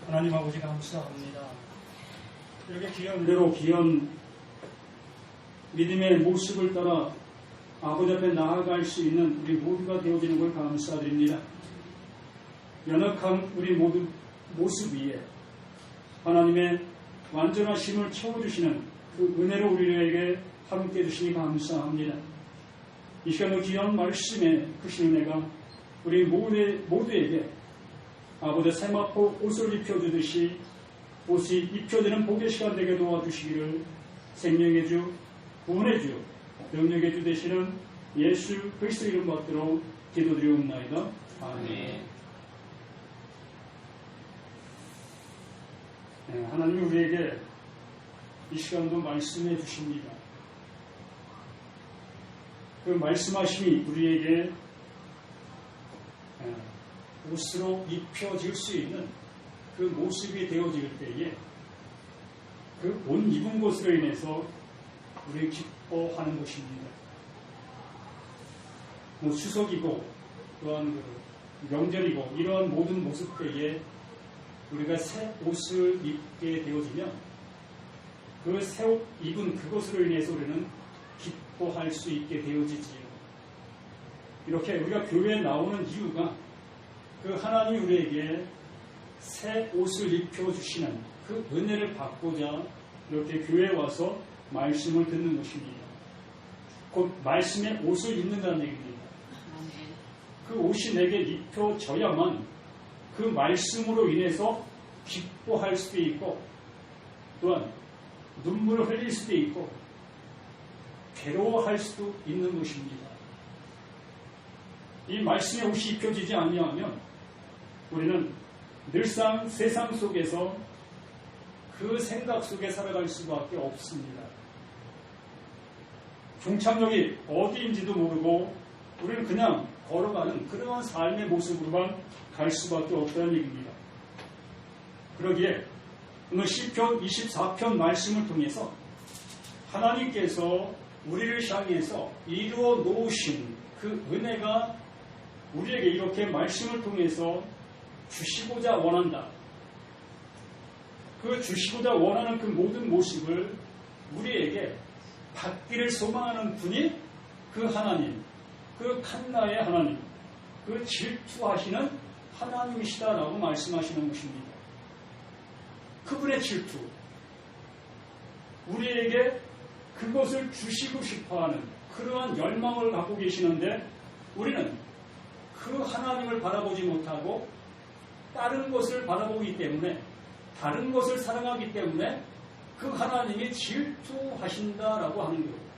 하나님 아버지 감사합니다. 이렇게 귀한 은혜로 귀한 믿음의 모습을 따라 아버지 앞에 나아갈 수 있는 우리 모두가 되어지는 걸 감사드립니다. 연약한 우리 모두 모습 위에 하나님의 완전하심을 채워주시는 그 은혜로 우리에게 함께 해주시니 감사합니다. 이 시간에 귀한 말씀에 크신 은혜가 우리 모두에게 아버지 세마포 옷을 입혀주듯이 옷이 입혀지는 복의 시간 되게 도와주시기를 생명의 주, 구원의 주, 능력의 주 되시는 예수 그리스도 이름 받들어 기도드리옵나이다. 아멘. 네, 하나님이 우리에게 이 시간도 말씀해 주십니다. 그 말씀하심이 우리에게 옷으로 입혀질 수 있는 그 모습이 되어질 때에 그 옷 입은 것으로 인해서 우리 기뻐하는 것입니다. 추석이고 또한 명절이고 이러한 모든 모습 때에 우리가 새 옷을 입게 되어지면 그 새 옷 입은 그것으로 인해서 우리는 기뻐할 수 있게 되어지지요. 이렇게 우리가 교회에 나오는 이유가 그 하나님이 우리에게 새 옷을 입혀주시는 그 은혜를 받고자 이렇게 교회에 와서 말씀을 듣는 것입니다. 곧 말씀의 옷을 입는다는 얘기입니다. 그 옷이 내게 입혀져야만 그 말씀으로 인해서 기뻐할 수도 있고 또한 눈물을 흘릴 수도 있고 괴로워할 수도 있는 것입니다. 이 말씀의 옷이 입혀지지 아니하면 우리는 늘상 세상 속에서 그 생각 속에 살아갈 수밖에 없습니다. 종착역이 어디인지도 모르고 우리는 그냥 걸어가는 그러한 삶의 모습으로만 갈 수밖에 없다는 얘기입니다. 그러기에 오늘 시편 24편 말씀을 통해서 하나님께서 우리를 향해서 이루어 놓으신 그 은혜가 우리에게 이렇게 말씀을 통해서 주시고자 원한다. 그 주시고자 원하는 그 모든 모습을 우리에게 받기를 소망하는 분이 그 하나님, 그 칸나의 하나님, 그 질투하시는 하나님이시다라고 말씀하시는 것입니다. 그분의 질투, 우리에게 그것을 주시고 싶어하는 그러한 열망을 갖고 계시는데 우리는 그 하나님을 바라보지 못하고 다른 것을 바라보기 때문에 다른 것을 사랑하기 때문에 그 하나님이 질투하신다라고 하는 거예요.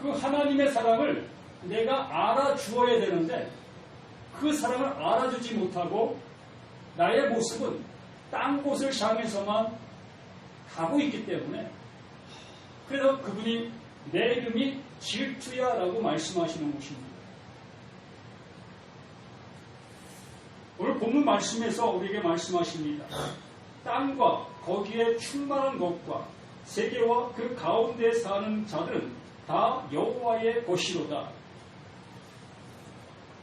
그 하나님의 사랑을 내가 알아주어야 되는데 그 사랑을 알아주지 못하고 나의 모습은 딴 곳을 향해서만 가고 있기 때문에 그래서 그분이 내 이름이 질투야라고 말씀하시는 것입니다. 오늘 본문 말씀에서 우리에게 말씀하십니다. 땅과 거기에 충만한 것과 세계와 그 가운데 사는 자들은 다 여호와의 것이로다.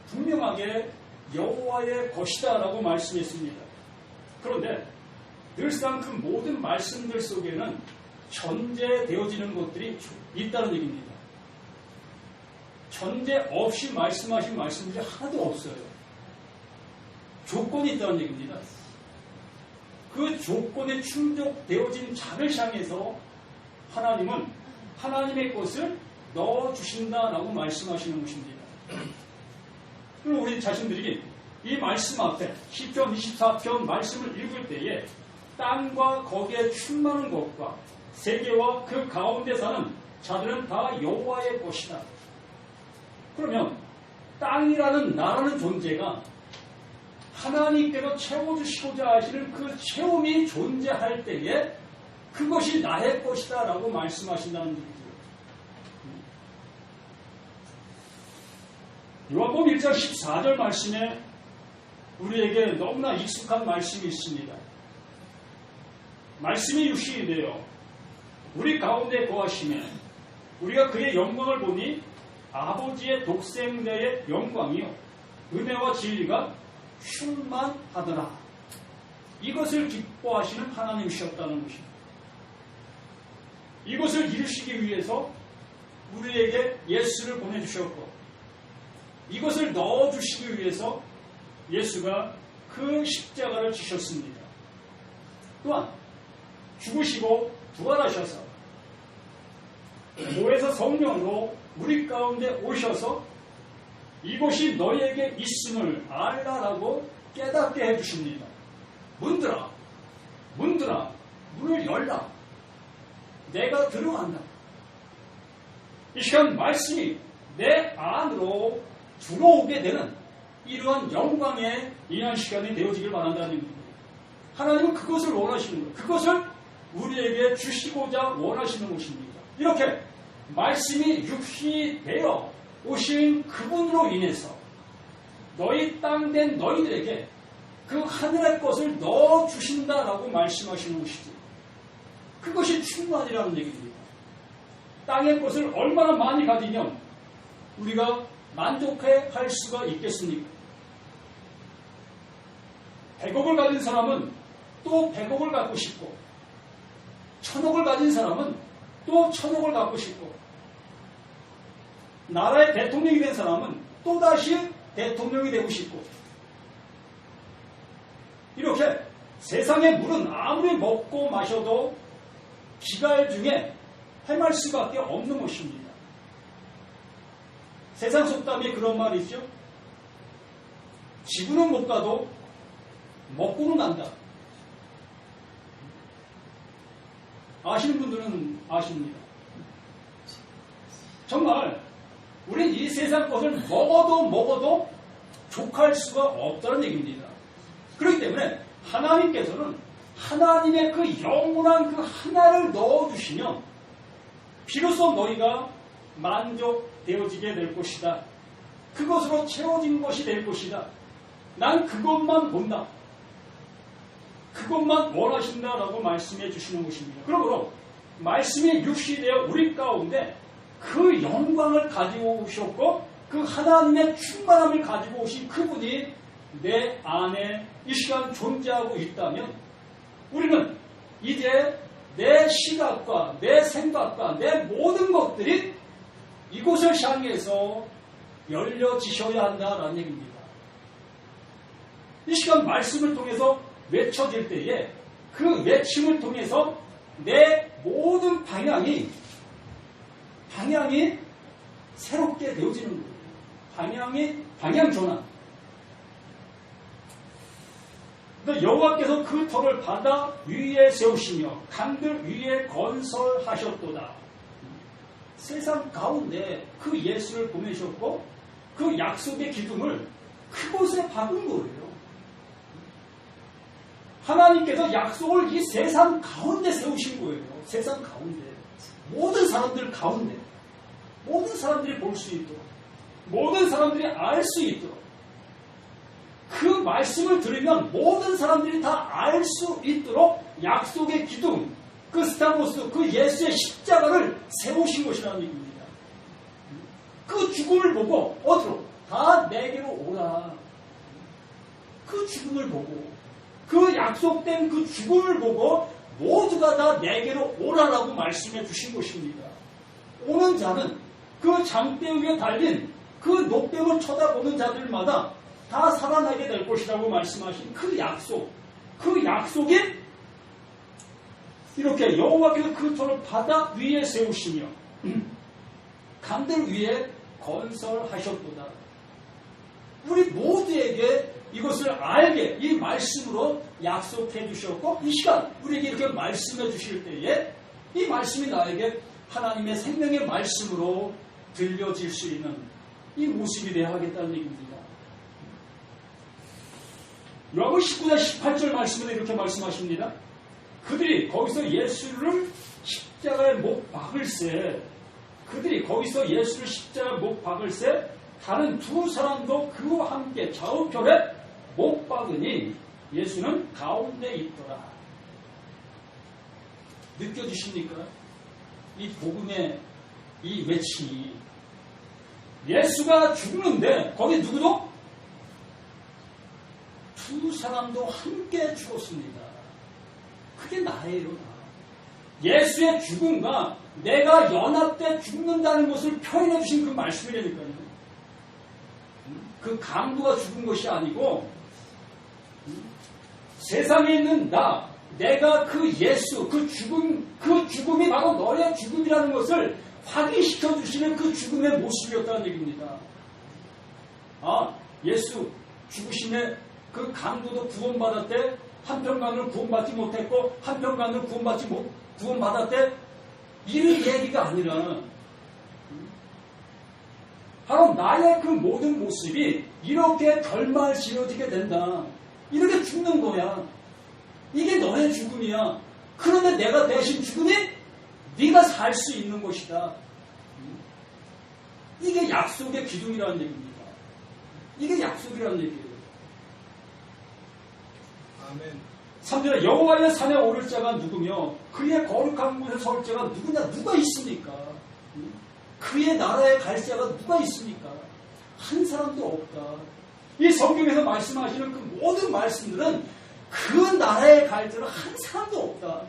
분명하게 여호와의 것이다라고 말씀했습니다. 그런데 늘상 그 모든 말씀들 속에는 전제되어지는 것들이 있다는 얘기입니다. 전제 없이 말씀하신 말씀들이 하나도 없어요. 조건이 있다는 얘기입니다. 그 조건에 충족되어진 자를 향해서 하나님은 하나님의 것을 넣어주신다라고 말씀하시는 것입니다. 그럼 우리 자신들이 이 말씀 앞에 시편 24편 말씀을 읽을 때에 땅과 거기에 충만한 것과 세계와 그 가운데 사는 자들은 다 여호와의 것이다. 그러면 땅이라는 나라는 존재가 하나님께서 채워주시고자 하시는 그 체험이 존재할 때에 그것이 나의 것이다 라고 말씀하신다는 얘기죠. 요한복음 1장 14절 말씀에 우리에게 너무나 익숙한 말씀이 있습니다. 말씀이 육신이 되어 우리 가운데 거하시며 우리가 그의 영광을 보니 아버지의 독생자의 영광이요 은혜와 진리가 충만하더라. 이것을 기뻐하시는 하나님이셨다는 것입니다. 이것을 이루시기 위해서 우리에게 예수를 보내주셨고, 이것을 넣어주시기 위해서 예수가 그 십자가를 지셨습니다. 또한 죽으시고 부활하셔서 모에서 성령으로 우리 가운데 오셔서 이곳이 너희에게 있음을 알라라고 깨닫게 해주십니다. 문들아, 문들아, 문을 열라. 내가 들어간다. 이 시간 말씀이 내 안으로 들어오게 되는 이러한 영광의 이한 시간이 되어지길 바란다는 겁니다. 하나님은 그것을 원하시는 거예요. 그것을 우리에게 주시고자 원하시는 것입니다. 이렇게 말씀이 육신이 되어 오신 그분으로 인해서 너희 땅된 너희들에게 그 하늘의 것을 넣어주신다라고 말씀하시는 것이지. 그것이 충만이라는 얘기입니다. 땅의 것을 얼마나 많이 가지면 우리가 만족해 할 수가 있겠습니까? 100억을 가진 사람은 또 100억을 갖고 싶고, 1000억을 가진 사람은 또 1000억을 갖고 싶고, 나라의 대통령이 된 사람은 또다시 대통령이 되고 싶고, 이렇게 세상의 물은 아무리 먹고 마셔도 기갈 중에 헤맬 수밖에 없는 것입니다. 세상 속담에 그런 말이 있죠. 지구는 못 가도 먹고는 간다. 아시는 분들은 아십니다. 정말 우리는 이 세상 것을 먹어도 족할 수가 없다는 얘기입니다. 그렇기 때문에 하나님께서는 하나님의 그 영원한 그 하나를 넣어주시면 비로소 너희가 만족되어지게 될 것이다. 그것으로 채워진 것이 될 것이다. 난 그것만 본다. 그것만 원하신다라고 말씀해 주시는 것입니다. 그러므로 말씀이 육신되어 우리 가운데 그 영광을 가지고 오셨고 그 하나님의 충만함을 가지고 오신 그분이 내 안에 이 시간 존재하고 있다면 우리는 이제 내 시각과 내 생각과 내 모든 것들이 이곳을 향해서 열려지셔야 한다라는 얘기입니다. 이 시간 말씀을 통해서 외쳐질 때에 그 외침을 통해서 내 모든 방향이 새롭게 되어지는 거예요. 방향 전환. 여호와께서 그 터를 바다 위에 세우시며 강들 위에 건설하셨도다. 세상 가운데 그 예수를 보내셨고 그 약속의 기둥을 그곳에 박은 거예요. 하나님께서 약속을 이 세상 가운데 세우신 거예요. 세상 가운데. 모든 사람들 가운데. 모든 사람들이 볼 수 있도록. 모든 사람들이 알 수 있도록. 그 말씀을 들으면 모든 사람들이 다 알 수 있도록 약속의 기둥, 그 스타로스, 그 예수의 십자가를 세우신 것이라는 얘기입니다. 그 죽음을 보고 어디로? 다 내게로 오라. 그 죽음을 보고 그 약속된 그 죽음을 보고 모두가 다 내게로 오라라고 말씀해 주신 것입니다. 오는 자는 그 장대 위에 달린 그 녹뱀을 쳐다보는 자들마다 다 살아나게 될 것이라고 말씀하신 그 약속, 그 약속이 이렇게 여호와께서 그 터를 바다 위에 세우시며 강들 위에 건설하셨도다. 우리 모두에게 이것을 알게 이 말씀으로 약속해 주셨고 이 시간 우리에게 이렇게 말씀해 주실 때에 이 말씀이 나에게 하나님의 생명의 말씀으로 들려질 수 있는 이 모습이 되어야 하겠다는 얘기입니다. 요한복음 19장 18절 말씀에 이렇게 말씀하십니다. 그들이 거기서 예수를 십자가에 못 박을새 그들이 거기서 예수를 십자가에 못 박을새 다른 두 사람도 그와 함께 좌우편에 못 박으니 예수는 가운데 있더라. 느껴지십니까? 이 복음의 이 외침이 예수가 죽는데 거기 누구도? 두 사람도 함께 죽었습니다. 그게 나예요. 나. 예수의 죽음과 내가 연합돼 죽는다는 것을 표현해 주신 그 말씀이라니까요. 그 강도가 죽은 것이 아니고 세상에 있는 내가 그 예수, 그 죽음이 바로 너의 죽음이라는 것을 확인시켜 주시는 그 죽음의 모습이었다는 얘기입니다. 예수 죽으심에 그 강도도 구원받았대. 한평강을 구원받지 못했고 한평강을 구원받았대. 이런 얘기가 아니라 바로 나의 그 모든 모습이 이렇게 결말지어지게 된다. 이렇게 죽는 거야. 이게 너의 죽음이야. 그런데 내가 대신 죽으니 네가 살 수 있는 것이다. 이게 약속의 기둥이라는 얘기입니다. 이게 약속이라는 얘기예요. 아멘. 3절에 여호와의 산에 오를 자가 누구며 그의 거룩한 곳에 설 자가 누구냐? 누가 있습니까? 그의 나라에 갈 자가 누가 있습니까? 한 사람도 없다. 이 성경에서 말씀하시는 그 모든 말씀들은 그 나라에 갈 자는 한 사람도 없다.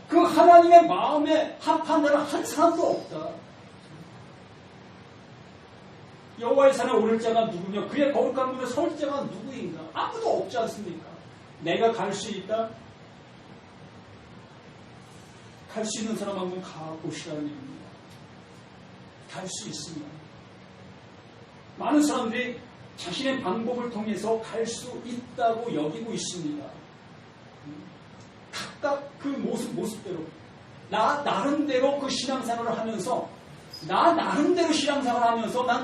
그 하나님의 마음에 합한 자는 한 사람도 없다. 여호와의 산에 오를 자가 누구며 그의 거룩한 곳에 설 자가 누구인가? 아무도 없지 않습니까? 내가 갈 수 있다? 갈 수 있는 사람 한번 가보시라는 얘기입니다. 갈 수 있습니다. 많은 사람들이 자신의 방법을 통해서 갈 수 있다고 여기고 있습니다. 각각 그 모습대로 나름대로 그 신앙생활을 하면서 난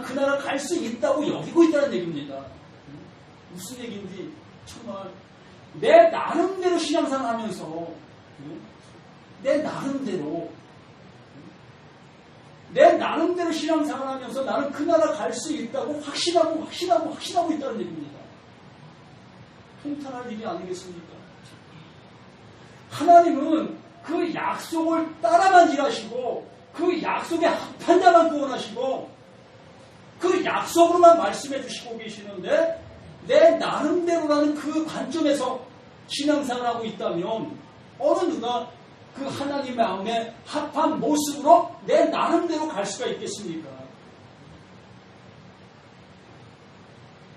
그 나라를 갈 수 있다고 여기고 있다는 얘기입니다. 무슨 얘기인지 정말 내 나름대로 신앙생활을 하면서 내 나름대로 신앙생활을 하면서 나는 그 나라 갈 수 있다고 확신하고 있다는 얘기입니다. 통탄할 일이 아니겠습니까? 하나님은 그 약속을 따라만 일하시고 그 약속에 합한 자만 구원하시고 그 약속으로만 말씀해 주시고 계시는데 내 나름대로라는 그 관점에서 신앙생활하고 있다면 어느 누가 그 하나님의 마음에 합한 모습으로 내 나름대로 갈 수가 있겠습니까?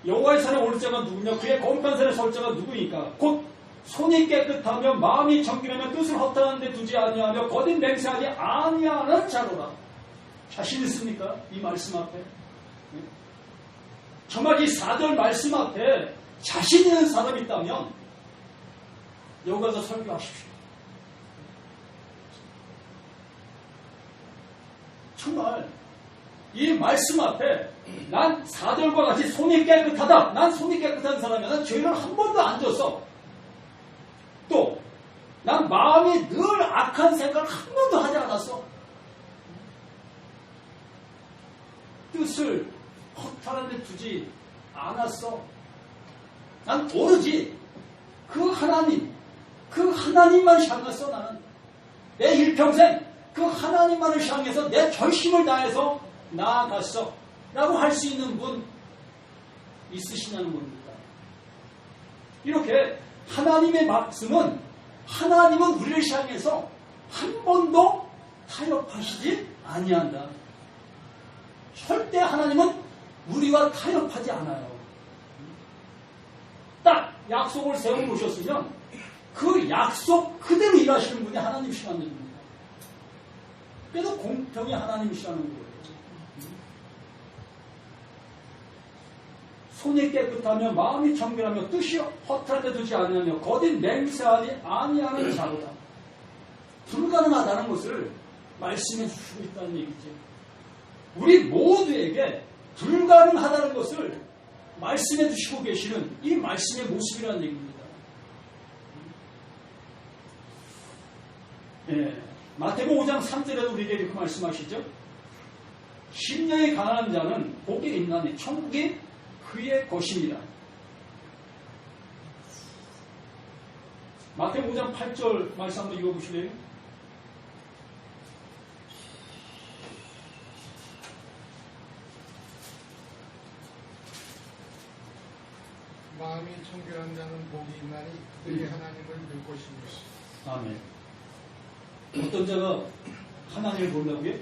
여호와의 산에 오를 자가 누구며 그의 거룩한 산에 설 자가 누구니까 곧 손이 깨끗하며 마음이 정결하며 뜻을 허탄한 데 두지 아니하며 거짓 맹세하지 아니하는 자로라. 자신 있습니까? 이 말씀 앞에 정말 이 4절 말씀 앞에 자신 있는 사람이 있다면 여기 가서 설교하십시오. 정말 이 말씀 앞에 난 4절과 같이 손이 깨끗하다. 난 손이 깨끗한 사람이야. 난 죄를 한 번도 안 졌어. 또 난 마음이 늘 악한 생각을 한 번도 하지 않았어. 뜻을 허탄한 데 두지 않았어. 난 오로지 그 하나님만 향했어. 나는 내 일평생 그 하나님만을 향해서 내 결심을 다해서 나아갔어. 라고 할 수 있는 분 있으시냐는 겁니다. 이렇게 하나님의 말씀은 하나님은 우리를 향해서 한 번도 타협하시지 아니한다. 절대 하나님은 우리와 타협하지 않아요. 딱 약속을 세워놓으셨으면 그 약속 그대로 일하시는 분이 하나님이시라는 얘기입니다. 그래서 공평히 하나님이시라는 거예요. 손이 깨끗하며 마음이 정결하며 뜻이 허탄한 데 두지 아니하며 거짓 맹세하지 아니하는 자로다. 불가능하다는 것을 말씀해 주시고 있다는 얘기죠. 우리 모두에게 불가능하다는 것을 말씀해 주시고 계시는 이 말씀의 모습이라는 얘기입니다. 마태복음 5장 3절에도 우리에게 이렇게 말씀하시죠. 심령이 가난한 자는 복이 있나니 천국이 그의 것입니다. 마태복음 5장 8절 말씀 한번 읽어보실래요? 마음이 청결한 자는 복이 있나니 그들이 하나님을 볼 것이니. 아멘. 어떤 자가 하나님을 본다고요?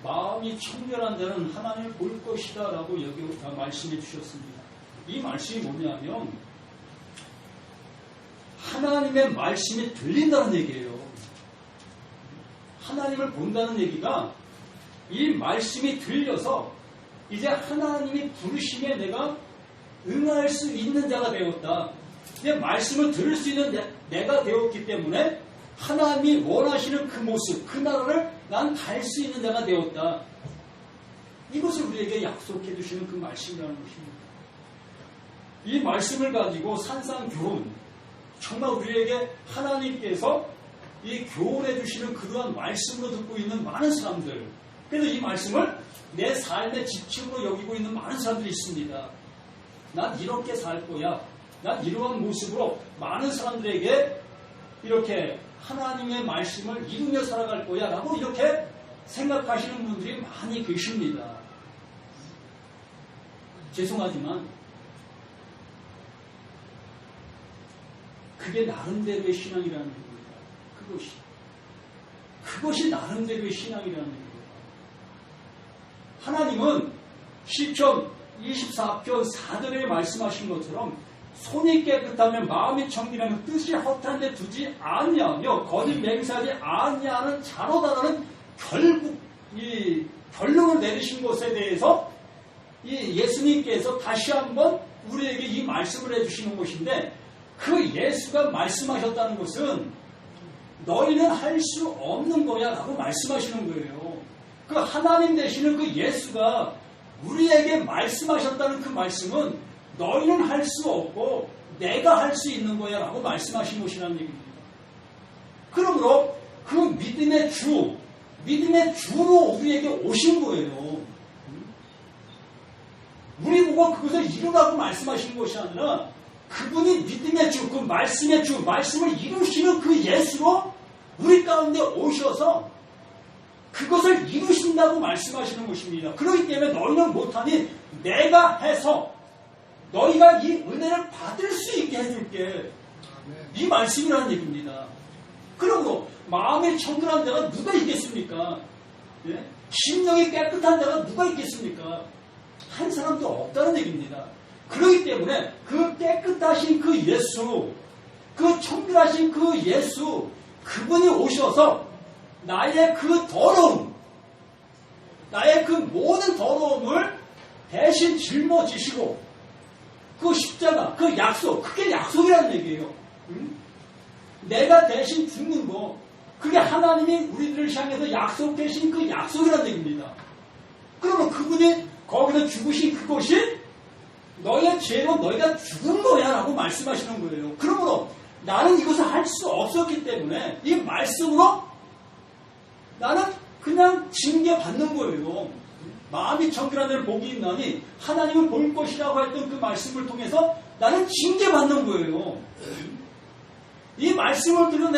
마음이 청결한 자는 하나님을 볼 것이다 라고 여기 말씀해 주셨습니다. 이 말씀이 뭐냐면 하나님의 말씀이 들린다는 얘기예요. 하나님을 본다는 얘기가 이 말씀이 들려서 이제 하나님이 부르심에 내가 응할 수 있는 자가 되었다. 이제 말씀을 들을 수 있는 내가 되었기 때문에 하나님이 원하시는 그 모습, 그 나라를 난 갈 수 있는 자가 되었다. 이것을 우리에게 약속해 주시는 그 말씀이라는 것입니다. 이 말씀을 가지고 산상교훈, 정말 우리에게 하나님께서 이 교훈해 주시는 그러한 말씀으로 듣고 있는 많은 사람들, 그래서 이 말씀을 내 삶의 지침으로 여기고 있는 많은 사람들이 있습니다. 난 이렇게 살 거야. 난 이러한 모습으로 많은 사람들에게 이렇게 하나님의 말씀을 이루며 살아갈 거야 라고 이렇게 생각하시는 분들이 많이 계십니다. 죄송하지만 그게 나름대로의 신앙이라는 겁니다. 그것이 나름대로의 신앙이라는 겁니다. 하나님은 시편 24편 4절에 말씀하신 것처럼 손이 깨끗하면 마음이 청결하면 뜻이 허탄 데 두지 아니하며 거짓 맹세하지 아니하는 자로다라는 결국 이 결론을 내리신 것에 대해서 이 예수님께서 다시 한번 우리에게 이 말씀을 해주시는 것인데, 그 예수가 말씀하셨다는 것은 너희는 할 수 없는 거야 라고 말씀하시는 거예요. 그 하나님 되시는 그 예수가 우리에게 말씀하셨다는 그 말씀은 너희는 할 수 없고 내가 할 수 있는 거야 라고 말씀하신 것이라는 얘기입니다. 그러므로 그 믿음의 주로 우리에게 오신 거예요. 우리 보고 그것을 이루라고 말씀하신 것이 아니라 그분이 믿음의 주, 그 말씀의 주, 말씀을 이루시는 그 예수로 우리 가운데 오셔서 그것을 이루신다고 말씀하시는 것입니다. 그렇기 때문에 너희는 못하니 내가 해서 너희가 이 은혜를 받을 수 있게 해줄게. 이 말씀이라는 얘기입니다. 그러므로 마음이 청결한 자가 누가 있겠습니까? 예? 심령이 깨끗한 자가 누가 있겠습니까? 한 사람도 없다는 얘기입니다. 그렇기 때문에 그 깨끗하신 그 예수, 그 청결하신 그 예수, 그분이 오셔서 나의 그 더러움, 나의 그 모든 더러움을 대신 짊어지시고 그 십자가, 그 약속, 그게 약속이라는 얘기예요. 내가 대신 죽는 거, 그게 하나님이 우리들을 향해서 약속하신 그 약속이라는 얘기입니다. 그러면 그분이 거기서 죽으신 그것이 너의 죄로 너희가 죽은 거야 라고 말씀하시는 거예요. 그러므로 나는 이것을 할 수 없었기 때문에 이 말씀으로 나는 그냥 징계받는 거예요. 마음이 청결한 자는 복이 있나니 하나님을 볼 것이라고 했던 그 말씀을 통해서 나는 징계받는 거예요. 이 말씀을 들은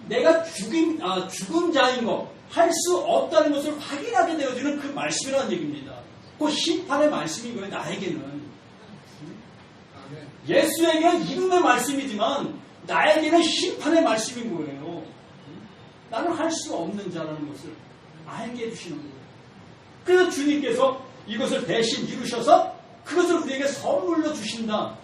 내가 죽은 자인 거, 할 수 없다는 것을 확인하게 되어지는 그 말씀이라는 얘기입니다. 그 심판의 말씀인 거예요, 나에게는. 예수에게는 이름의 말씀이지만 나에게는 심판의 말씀인 거예요. 나는 할 수 없는 자라는 것을 알게 해주시는 거예요. 그래서 주님께서 이것을 대신 이루셔서 그것을 우리에게 선물로 주신다.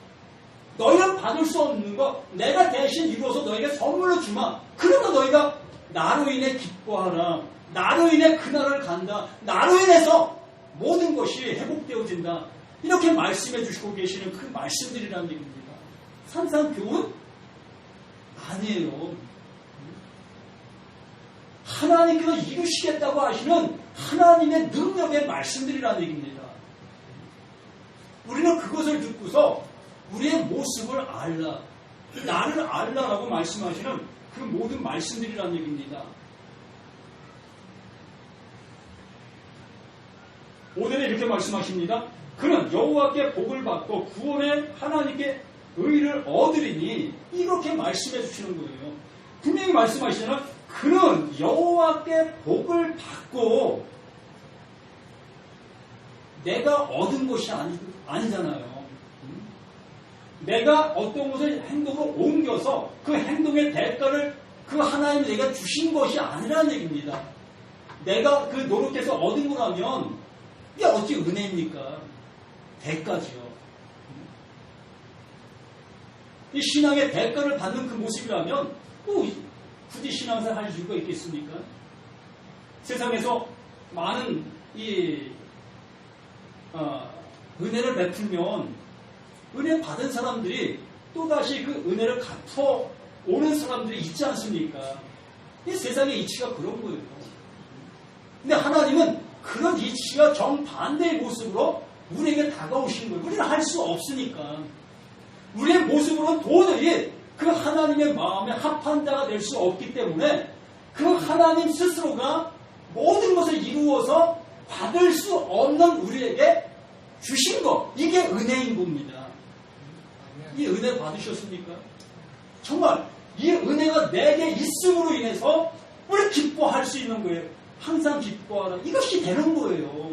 너희는 받을 수 없는 거 내가 대신 이루어서 너희에게 선물로 주마. 그러면 너희가 나로 인해 기뻐하라. 나로 인해 그날을 간다. 나로 인해서 모든 것이 회복되어진다. 이렇게 말씀해 주시고 계시는 그 말씀들이라는 얘기입니다. 산상교훈? 아니에요. 하나님께서 이루시겠다고 하시는 하나님의 능력의 말씀들이라는 얘기입니다. 우리는 그것을 듣고서 우리의 모습을 알라, 나를 알라라고 말씀하시는 그 모든 말씀들이라는 얘기입니다. 오늘에 이렇게 말씀하십니다. 그는 여호와께 복을 받고 구원의 하나님께 의를 얻으리니 이렇게 말씀해 주시는 거예요. 분명히 말씀하시잖아요. 그는 여호와께 복을 받고 내가 얻은 것이 아니잖아요. 내가 어떤 것을 행동으로 옮겨서 그 행동의 대가를 그 하나님이 내가 주신 것이 아니라는 얘기입니다. 내가 그 노력해서 얻은 거라면 이게 어찌 은혜입니까? 대가지요. 이 신앙의 대가를 받는 그 모습이라면 또 굳이 신앙생활 할 이유가 있겠습니까? 세상에서 많은 은혜를 베풀면 은혜 받은 사람들이 또다시 그 은혜를 갚어 오는 사람들이 있지 않습니까? 이 세상의 이치가 그런 거예요. 근데 하나님은 그런 이치가 정반대의 모습으로 우리에게 다가오시는 거예요. 우리는 할 수 없으니까. 우리의 모습으로는 도저히 그 하나님의 마음에 합한 자가 될 수 없기 때문에 그 하나님 스스로가 모든 것을 이루어서 받을 수 없는 우리에게 주신 것, 이게 은혜인 겁니다. 이 은혜 받으셨습니까? 정말 이 은혜가 내게 있음으로 인해서 우리 기뻐할 수 있는 거예요. 항상 기뻐하라. 이것이 되는 거예요.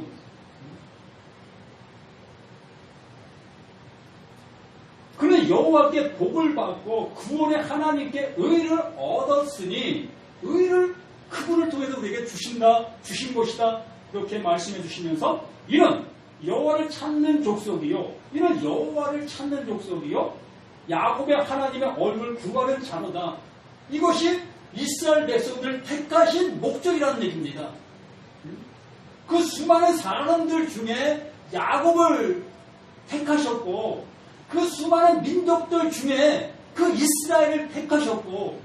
그는 여호와께 복을 받고 구원의 하나님께 의를 얻었으니 의를 그분을 통해서 우리에게 주신 것이다. 그렇게 말씀해 주시면서 이는 여호와를 찾는 족속이요. 이는 여호와를 찾는 족속이요. 야곱의 하나님의 얼굴 구하는 자로다. 이것이 이스라엘 백성들을 택하신 목적이라는 얘기입니다. 그 수많은 사람들 중에 야곱을 택하셨고 그 수많은 민족들 중에 그 이스라엘을 택하셨고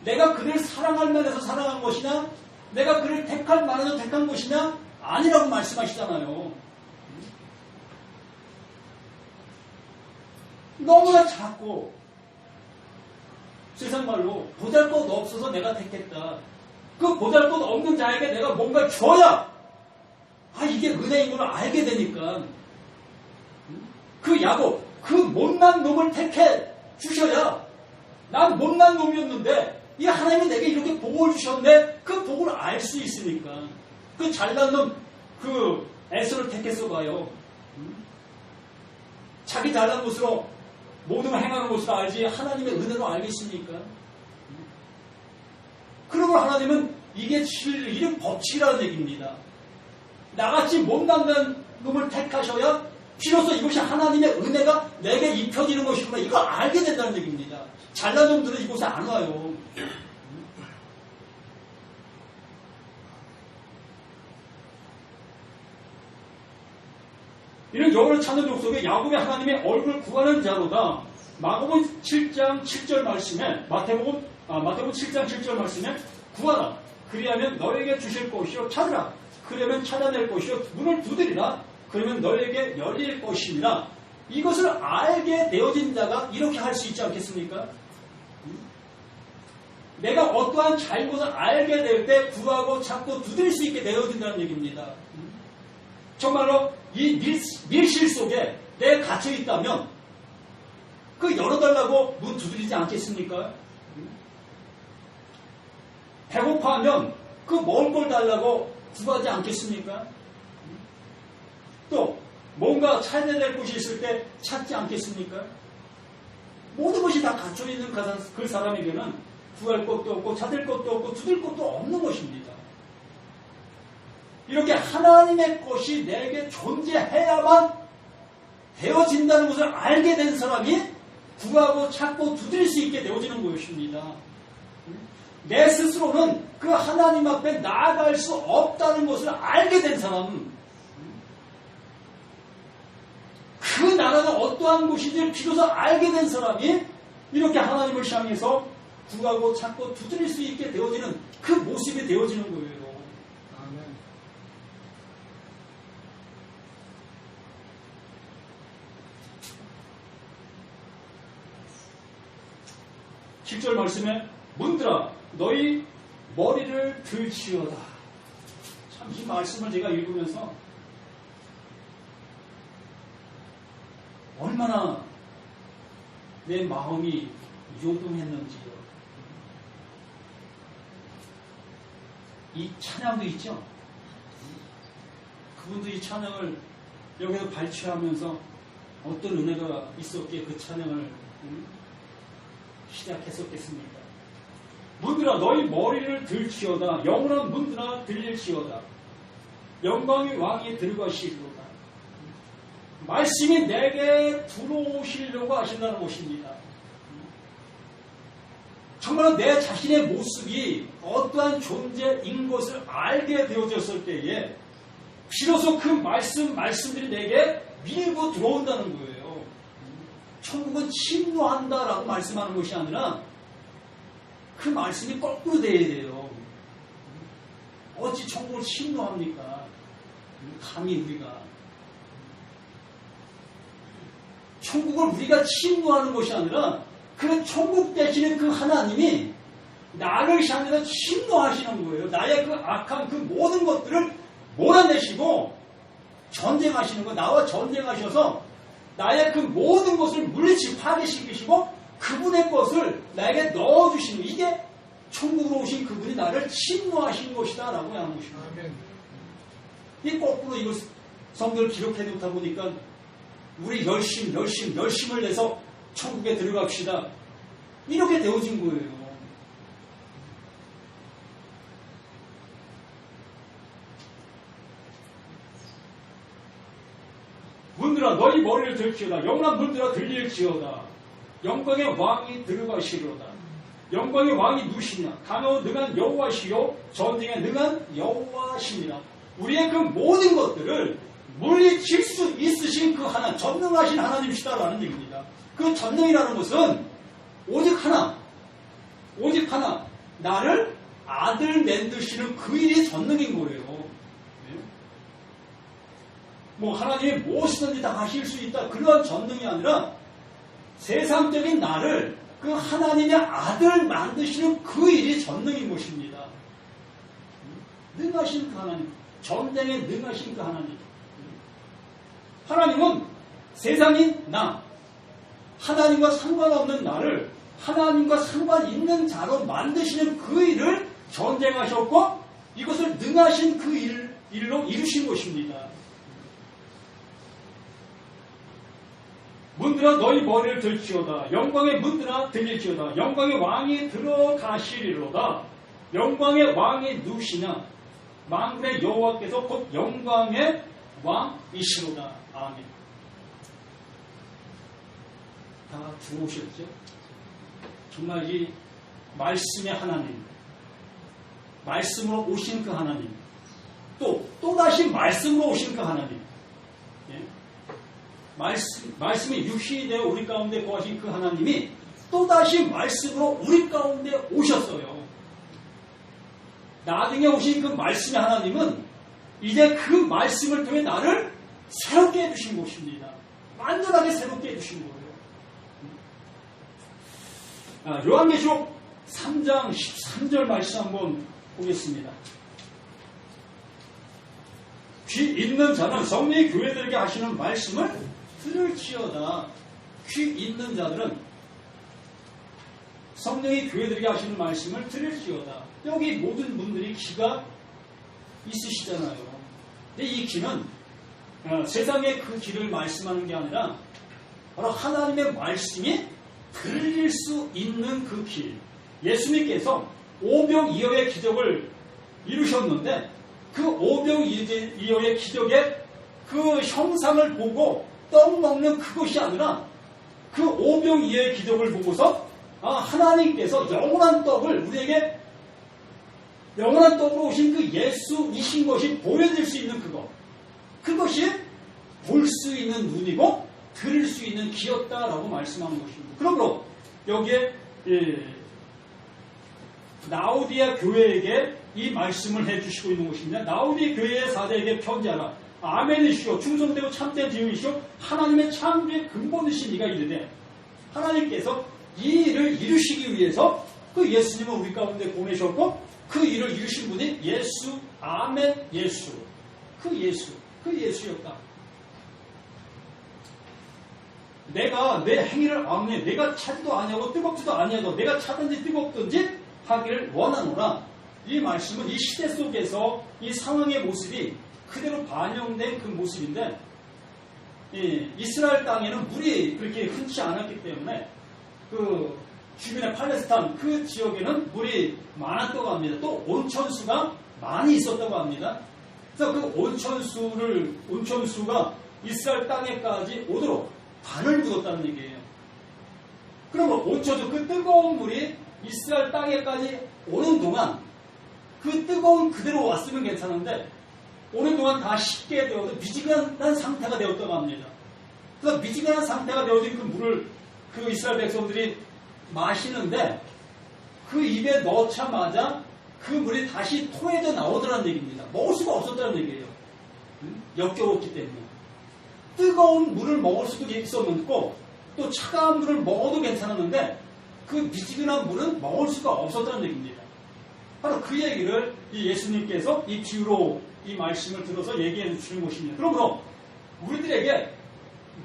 내가 그를 사랑할 만해서 사랑한 것이냐 내가 그를 택할 만해서 택한 것이냐 아니라고 말씀하시잖아요. 너무나 작고 세상 말로 보잘것 없어서 내가 택했다. 그 보잘것 없는 자에게 내가 뭔가 줘야 이게 은혜인 걸 알게 되니까 그 야곱 그 못난 놈을 택해 주셔야 난 못난 놈이었는데 이 하나님이 내게 이렇게 복을 주셨네. 그 복을 알 수 있으니까 그 잘난 놈 그 에서를 택했어 봐요. 자기 잘난 것으로 모든 걸 행하는 것으로 알지 하나님의 은혜로 알겠습니까? 그러므로 하나님은 이게 이런 법칙이라는 얘기입니다. 나같이 못난 놈을 택하셔야 비로소 이것이 하나님의 은혜가 내게 입혀지는 것이구나. 이거 알게 된다는 얘기입니다. 잘난 놈들은 이곳에 안 와요. 이는 여호와를 찾는 족속에 야곱의 하나님의 얼굴 구하는 자로다. 마태복음 7장 7절 말씀에 마태복음 7장 7절 말씀에 구하라. 그리하면 너에게 주실 것이요 찾으라. 그러면 찾아낼 것이요 문을 두드리라. 그러면 너에게 열릴 것이니라. 이것을 알게 되어진 자가 이렇게 할 수 있지 않겠습니까? 내가 어떠한 잘못을 알게 될 때 구하고 찾고 두드릴 수 있게 되어진다는 얘기입니다. 정말로 이 밀실 속에 내가 갇혀 있다면 그 열어달라고 문 두드리지 않겠습니까? 배고파하면 그 먹을 걸 달라고 구하지 않겠습니까? 또 뭔가 찾아야 될 곳이 있을 때 찾지 않겠습니까? 모든 것이 다 갇혀 있는 그 사람에게는 구할 것도 없고 찾을 것도 없고 두들 것도 없는 것입니다. 이렇게 하나님의 것이 내게 존재해야만 되어진다는 것을 알게 된 사람이 구하고 찾고 두드릴 수 있게 되어지는 것입니다. 내 스스로는 그 하나님 앞에 나아갈 수 없다는 것을 알게 된 사람은 그 나라가 어떠한 곳인지 비로소 알게 된 사람이 이렇게 하나님을 향해서 구하고 찾고 두드릴 수 있게 되어지는 그 모습이 되어지는 거예요. 아멘. 7절 말씀에 문들아 너희 머리를 들지어다. 참 이 말씀을 제가 읽으면서 얼마나 내 마음이 요동했는지요. 이 찬양도 있죠. 그분도 이 찬양을 여기서 발췌하면서 어떤 은혜가 있었기에 그 찬양을 시작했었겠습니까? 문들아 너희 머리를 들지어다. 영원한 문들아 들릴지어다. 영광의 왕이 들어가시리로다. 말씀이 내게 들어오시려고 하신다는 것입니다. 정말 내 자신의 모습이 어떠한 존재인 것을 알게 되어졌을 때에 비로소 그 말씀들이 내게 밀고 들어온다는 거예요. 천국은 침노한다라고 말씀하는 것이 아니라 그 말씀이 거꾸로 돼야 돼요. 어찌 천국을 침노합니까? 감히 우리가. 천국을 우리가 침노하는 것이 아니라 그 천국 대신에 그 하나님이 나를 향해서 침노하시는 거예요. 나의 그 악한 그 모든 것들을 몰아내시고 전쟁하시는 거, 나와 전쟁하셔서 나의 그 모든 것을 물리치고 파괴시키시고 그분의 것을 나에게 넣어주시는, 이게 천국으로 오신 그분이 나를 침노하신 것이다 라고 하는 것입니다. 이 거꾸로 이걸 성경을 기록해 놓다 보니까 우리 열심을 내서 천국에 들어갑시다, 이렇게 되어진 거예요. 문들아 너희 머리를 들지어다. 영원한 문들아 들릴지어다. 영광의 왕이 들어가시리로다. 영광의 왕이 누구시냐? 강하고 능한 여호와시요 전쟁에 능한 여호와시니라. 우리의 그 모든 것들을 물리칠 수 있으신 그 하나님, 전능하신 하나님이시다라는 얘기입니다. 그 전능이라는 것은 오직 하나, 나를 아들 만드시는 그 일이 전능인 거예요. 뭐 하나님이 무엇이든지 다 하실 수 있다, 그러한 전능이 아니라 세상적인 나를 그 하나님의 아들 만드시는 그 일이 전능인 것입니다. 능하신 그 하나님, 전쟁에 능하신 그 하나님. 하나님은 세상인 나, 하나님과 상관없는 나를 하나님과 상관 있는 자로 만드시는 그 일을 전쟁하셨고 이것을 능하신 그 일로 이루신 것입니다. 문들아 너희 머리를 들지어다. 영광의 문들아 들릴지어다. 영광의 왕이 들어가시리로다. 영광의 왕이 누구시냐? 만군의 여호와께서 곧 영광의 왕이시로다. 아멘. 다 들어오셨죠? 정말 이 말씀의 하나님, 말씀으로 오신 그 하나님, 또다시 말씀으로 오신 그 하나님, 말씀이 육신이 되어 우리 가운데 거하신 그 하나님이 또다시 말씀으로 우리 가운데 오셨어요. 나중에 오신 그 말씀의 하나님은 이제 그 말씀을 통해 나를 새롭게 해주신 것입니다. 완전하게 새롭게 해주신 거예요. 요한계시록 3장 13절 말씀 한번 보겠습니다. 귀 있는 자는 성령이 교회들에게 하시는 말씀을 들을지어다. 귀 있는 자들은 성령이 교회들에게 하시는 말씀을 들을지어다. 여기 모든 분들이 귀가 있으시잖아요. 근데 이 귀는 세상의 그 귀를 말씀하는 게 아니라 바로 하나님의 말씀이 들릴 수 있는 그 길. 예수님께서 오병이어의 기적을 이루셨는데 그 오병이어의 기적의 그 형상을 보고 떡 먹는 그것이 아니라 그 오병이어의 기적을 보고서 하나님께서 영원한 떡을 우리에게 영원한 떡으로 오신 그 예수이신 것이 보여질 수 있는 그것이 볼 수 있는 눈이고 들을 수 있는 귀였다라고 말씀하는 것입니다. 그러므로 여기에 라오디아 교회에게 이 말씀을 해주시고 있는 것입니다. 라오디아 교회의 사대에게 편지하라. 아멘이시오 충성되고 참된 디오이시오 하나님의 창조의 근본이신 이가 이르되, 하나님께서 이 일을 이루시기 위해서 그 예수님을 우리 가운데 보내셨고 그 일을 이루신 분이 예수, 아멘 예수, 그 예수였다. 내가 내 행위를 악내, 내가 차지도 아니하고 뜨겁지도 아니하고 내가 차든지 뜨겁든지 하기를 원하노라. 이 말씀은 이 시대 속에서 이 상황의 모습이 그대로 반영된 그 모습인데, 이스라엘 땅에는 물이 그렇게 흔치 않았기 때문에 그 주변의 팔레스타인 그 지역에는 물이 많았다고 합니다. 또 온천수가 많이 있었다고 합니다. 그래서 그 온천수가 이스라엘 땅에까지 오도록 반을 묻었다는 얘기예요. 그러면 온천수 그 뜨거운 물이 이스라엘 땅에까지 오는 동안 그 뜨거운 그대로 왔으면 괜찮은데 오는 동안 다 식게 되어서 미지근한 상태가 되었다고 합니다. 그래서 미지근한 상태가 되어진 그 물을 그 이스라엘 백성들이 마시는데 그 입에 넣자마자 그 물이 다시 토해져 나오더라는 얘기입니다. 먹을 수가 없었다는 얘기예요. 역겨웠기 때문에. 뜨거운 물을 먹을 수도 있었고 또 차가운 물을 먹어도 괜찮았는데 그 미지근한 물은 먹을 수가 없었다는 얘기입니다. 바로 그 얘기를 이 예수님께서 이 비유로 이 말씀을 들어서 얘기해 주시는 것입니다. 그러므로 우리들에게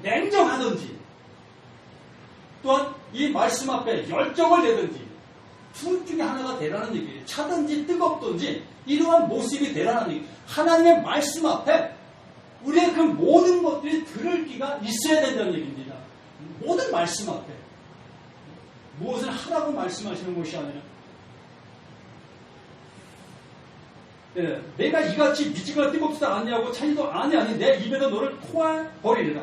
냉정하든지 또한 이 말씀 앞에 열정을 내든지 둘 중에 하나가 되라는 얘기예요. 차든지 뜨겁든지 이러한 모습이 되라는 얘기예요. 하나님의 말씀 앞에 우리의 그 모든 것들이 들을 귀가 있어야 된다는 얘기입니다. 모든 말씀 앞에 무엇을 하라고 말씀하시는 것이 아니라 내가 이같이 미지근하고 뜨겁지도 않냐고 차지도 아니 내 입에도 너를 토해버리리라.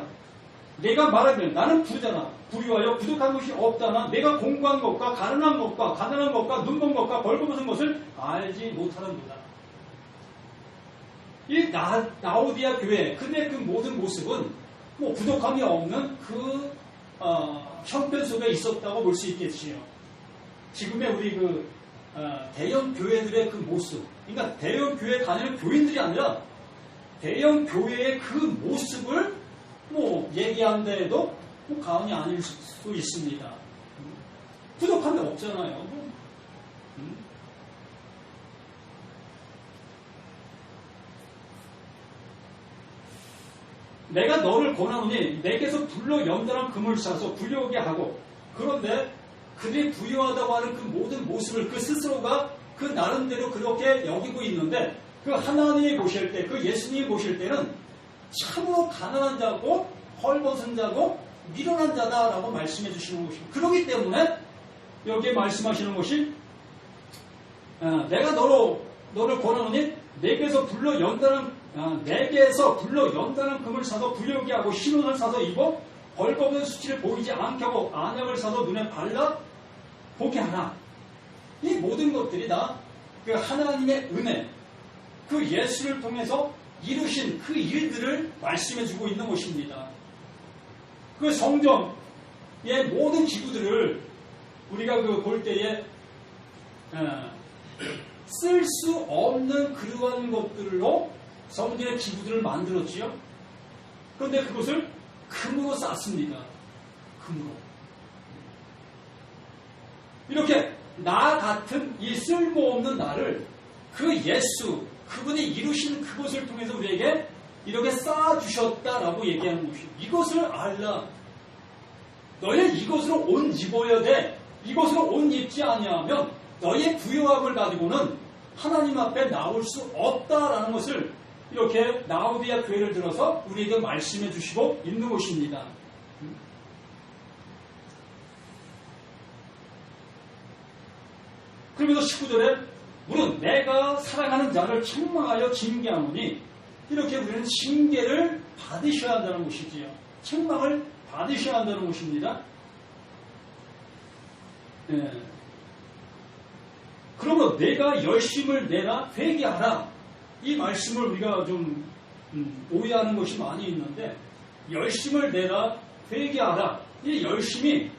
내가 말하면 나는 부르잖아. 부유하여 부족한 것이 없다나 내가 공부한 것과 가난한 것과 눈먼 것과 벌거벗은 것을 알지 못하는도다. 이 라오디아 교회 그들의 그 모든 모습은 뭐 부족함이 없는 그 형편 속에 있었다고 볼 수 있겠지요. 지금의 우리 그 대형 교회들의 그 모습, 그러니까 대형 교회 다니는 교인들이 아니라 대형 교회의 그 모습을 뭐 얘기한데도 뭐 과언이 아닐 수 있습니다. 부족함이 없잖아요. 내가 너를 권하노니 내게서 불로 연단한 금을 사서 부유하게 하고 그런데 그들이 부유하다고 하는 그 모든 모습을 그 스스로가 그 나름대로 그렇게 여기고 있는데 그 하나님이 보실 때, 그 예수님이 보실 때는 참으로 가난한 자고 헐벗은 자고 미련한 자다라고 말씀해 주시는 것입니다. 그렇기 때문에 여기에 말씀하시는 것이 내가 너를 권하노니 내게서 불로 연단한 금을 사서 부유하게 하고 신옷을 사서 입어 벌거벗은 수치를 보이지 않게 하고 안약을 사서 눈에 발라 보게 하라. 이 모든 것들이 다 그 하나님의 은혜, 그 예수를 통해서 이루신 그 일들을 말씀해 주고 있는 것입니다. 그 성경의 모든 기구들을 우리가 그 볼 때에 쓸 수 없는 그러한 것들로 성경의 기구들을 만들었지요. 그런데 그것을 금으로 쌌습니다. 금으로. 이렇게 나 같은 이 쓸모없는 나를 그 예수, 그분이 이루신 그것을 통해서 우리에게 이렇게 쌓아주셨다라고 얘기하는 것이죠. 이것을 알라. 너의 이것으로 옷 입어야 돼. 이것으로 옷 입지 아니하면 너의 부유함을 가지고는 하나님 앞에 나올 수 없다라는 것을 이렇게 라오디아 교회를 들어서 우리에게 말씀해 주시고 있는 것입니다. 그러면서 19절에 물은 내가 사랑하는 자를 책망하여 징계하노니 이렇게 우리는 징계를 받으셔야 한다는 것이지요. 책망을 받으셔야 한다는 것입니다. 그러므로 내가 열심을 내라 회개하라. 이 말씀을 우리가 좀 오해하는 것이 많이 있는데 열심을 내라 회개하라. 이 열심이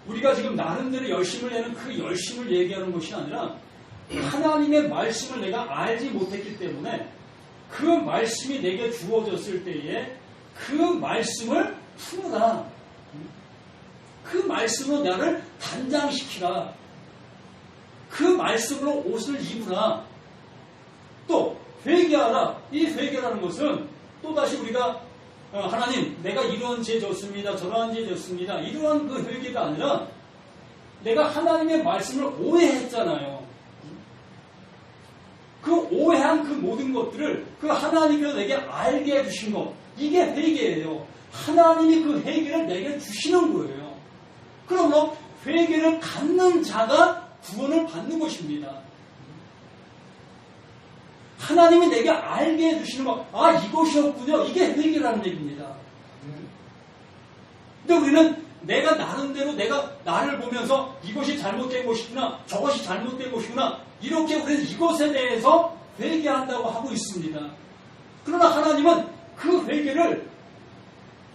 우리가 지금 나름대로 열심을 내는 그 열심을 얘기하는 것이 아니라 하나님의 말씀을 내가 알지 못했기 때문에 그 말씀이 내게 주어졌을 때에 그 말씀을 풀어라. 그 말씀으로 나를 단장시키라. 그 말씀으로 옷을 입으라. 또 회개하라. 이 회개라는 것은 또다시 우리가 하나님 내가 이러한 죄 졌습니다. 저러한 죄 졌습니다. 이러한 그 회개가 아니라 내가 하나님의 말씀을 오해했잖아요. 그 오해한 그 모든 것들을 그 하나님께서 내게 알게 해주신 것, 이게 회개예요. 하나님이 그 회개를 내게 주시는 거예요. 그러므로 회개를 갖는 자가 구원을 받는 것입니다. 하나님이 내게 알게 해주시는 거, 아, 이것이었군요. 이게 회개라는 얘기입니다. 근데 우리는 내가 나름대로 내가 나를 보면서 이것이 잘못된 것이구나, 저것이 잘못된 것이구나, 이렇게 우리는 이것에 대해서 회개한다고 하고 있습니다. 그러나 하나님은 그 회개를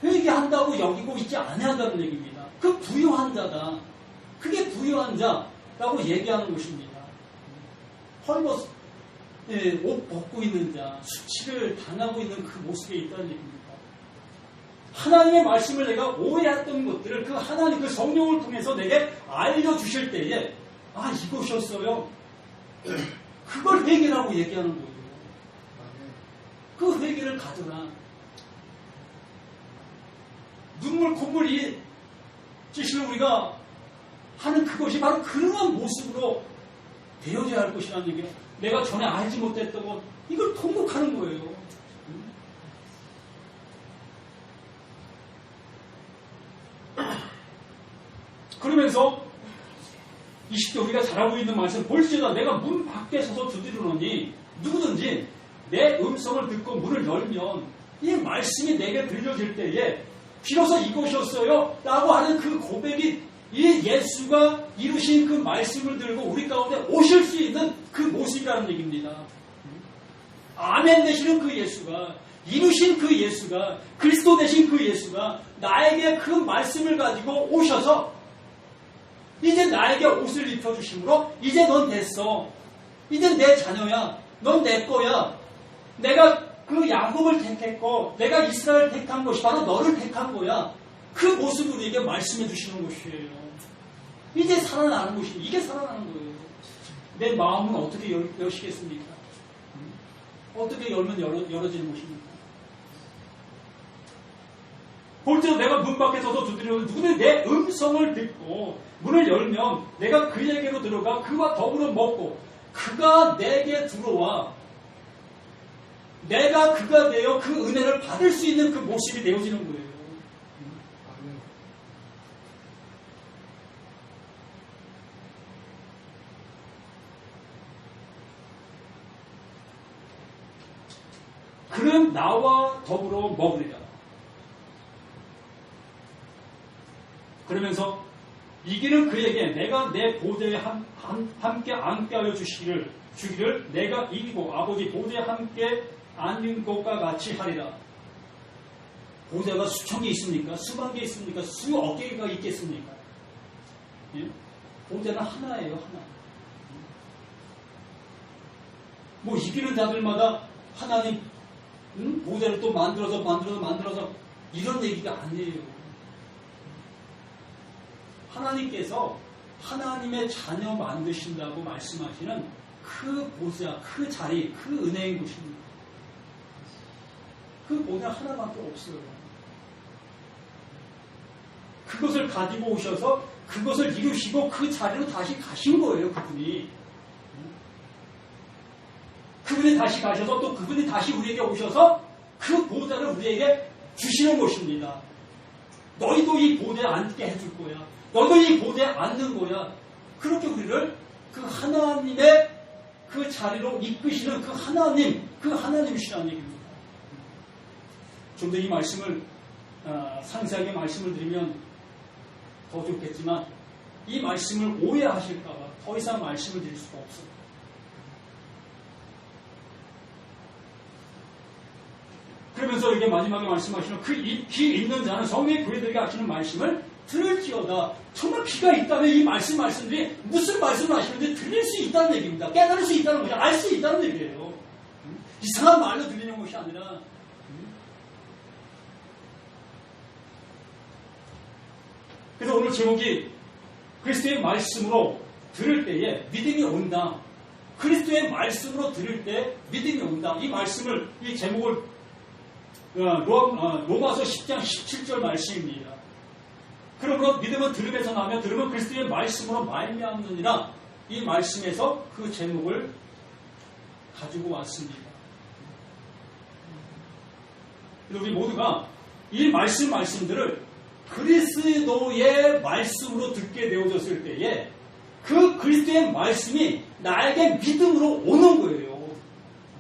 회개한다고 여기고 있지 아니한다는 얘기입니다. 그 부요한 자다. 그게 부요한 자라고 얘기하는 것입니다. 헐벗 옷 벗고 있는 자, 수치를 당하고 있는 그 모습에 있다는 얘기입니다. 하나님의 말씀을 내가 오해했던 것들을 그 하나님, 그 성령을 통해서 내게 알려주실 때에, 아, 이것이었어요. 그걸 회개라고 얘기하는 거예요. 그 회개를 가져라. 눈물, 콧물이 찌시는 우리가 하는 그것이 바로 그러한 모습으로 되어져야 할 것이라는 얘기예요. 내가 전에 알지 못했던 것, 이걸 통곡하는 거예요. 그러면서 20대 우리가 잘하고 있는 말씀, 볼지어다 내가 문 밖에 서서 두드리노니 누구든지 내 음성을 듣고 문을 열면 이 말씀이 내게 들려질 때에 비로소 이것이었어요 라고 하는 그 고백이 이 예수가 이루신 그 말씀을 들고 우리 가운데 오실 수 있는 그 모습이라는 얘기입니다. 아멘 되시는 그 예수가, 이루신 그 예수가, 그리스도 되신 그 예수가 나에게 그 말씀을 가지고 오셔서 이제 나에게 옷을 입혀주심으로 이제 넌 됐어. 이제 내 자녀야. 넌 내 거야. 내가 그 야곱을 택했고 내가 이스라엘을 택한 것이 바로 너를 택한 거야. 그 모습을 우리에게 말씀해 주시는 것이에요. 이제 살아나는 것이, 이게 살아나는 거예요. 내 마음은 어떻게 여시겠습니까? 어떻게 열면 열어지는 것입니까? 볼때도 내가 문 밖에 서서 두드리면 누구든 내 음성을 듣고 문을 열면 내가 그에게로 들어가 그와 더불어 먹고 그가 내게 들어와 내가 그가 되어 그 은혜를 받을 수 있는 그 모습이 되어지는 거예요. 그는 나와 더불어 먹으리라. 그러면서 이기는 그에게 내가 내 보좌에 함께 앉게 하여 주기를 내가 이기고 아버지 보좌에 함께 앉는 것과 같이 하리라. 보좌가 수천 개 있습니까? 수만 개 있습니까? 수억 개가 있겠습니까? 예? 보좌는 하나예요, 하나. 뭐 이기는 자들마다 하나님 보좌를 또 만들어서 이런 얘기가 아니에요. 하나님께서 하나님의 자녀 만드신다고 말씀하시는 그 보좌, 그 자리, 그 은혜인 것입니다. 그 보좌 하나밖에 없어요. 그것을 가지고 오셔서 그것을 이루시고 그 자리로 다시 가신 거예요, 그분이. 그분이 다시 가셔서 또 그분이 다시 우리에게 오셔서 그 보좌를 우리에게 주시는 것입니다. 너희도 이 보좌에 앉게 해줄 거야. 너희도 이 보좌에 앉는 거야. 그렇게 우리를 그 하나님의 그 자리로 이끄시는 그 하나님이시라는 얘기입니다. 좀 더 이 말씀을 상세하게 말씀을 드리면 더 좋겠지만 이 말씀을 오해하실까 봐 더 이상 말씀을 드릴 수가 없어요. 그러면서 이게 마지막에 말씀하시는 그 귀 있는 자는 성령의 교회들에게 하시는 말씀을 들을지어다. 정말 귀가 있다면 이 말씀들이 무슨 말씀을 하시는지 들릴 수 있다는 얘기입니다. 깨달을 수 있다는 것이, 알 수 있다는 얘기예요. 이상한 말로 들리는 것이 아니라. 그래서 오늘 제목이 그리스도의 말씀으로 들을 때에 믿음이 온다. 그리스도의 말씀으로 들을 때 믿음이 온다. 이 말씀을, 이 제목을 로마서 10장 17절 말씀입니다. 그러므로 믿음은 들음에서 나며 들음은 그리스도의 말씀으로 말미암느니라. 이 말씀에서 그 제목을 가지고 왔습니다. 그래서 우리 모두가 이 말씀들을 그리스도의 말씀으로 듣게 되어졌을 때에 그 그리스도의 말씀이 나에게 믿음으로 오는 거예요.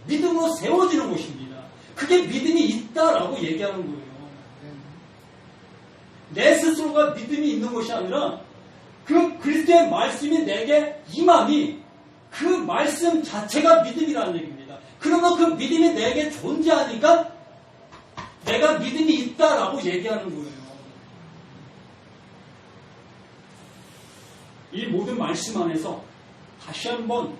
믿음으로 세워지는 것입니다. 그게 믿음이 있다라고 얘기하는 거예요. 내 스스로가 믿음이 있는 것이 아니라 그 그리스도의 말씀이 내게 임함이 그 말씀 자체가 믿음이라는 얘기입니다. 그러면 그 믿음이 내게 존재하니까 내가 믿음이 있다라고 얘기하는 거예요. 이 모든 말씀 안에서 다시 한번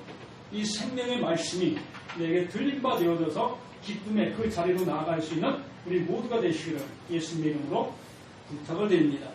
이 생명의 말씀이 내게 들린 바 되어져서 기쁨의 그 자리로 나아갈 수 있는 우리 모두가 되시기를 예수님의 이름으로 부탁을 드립니다.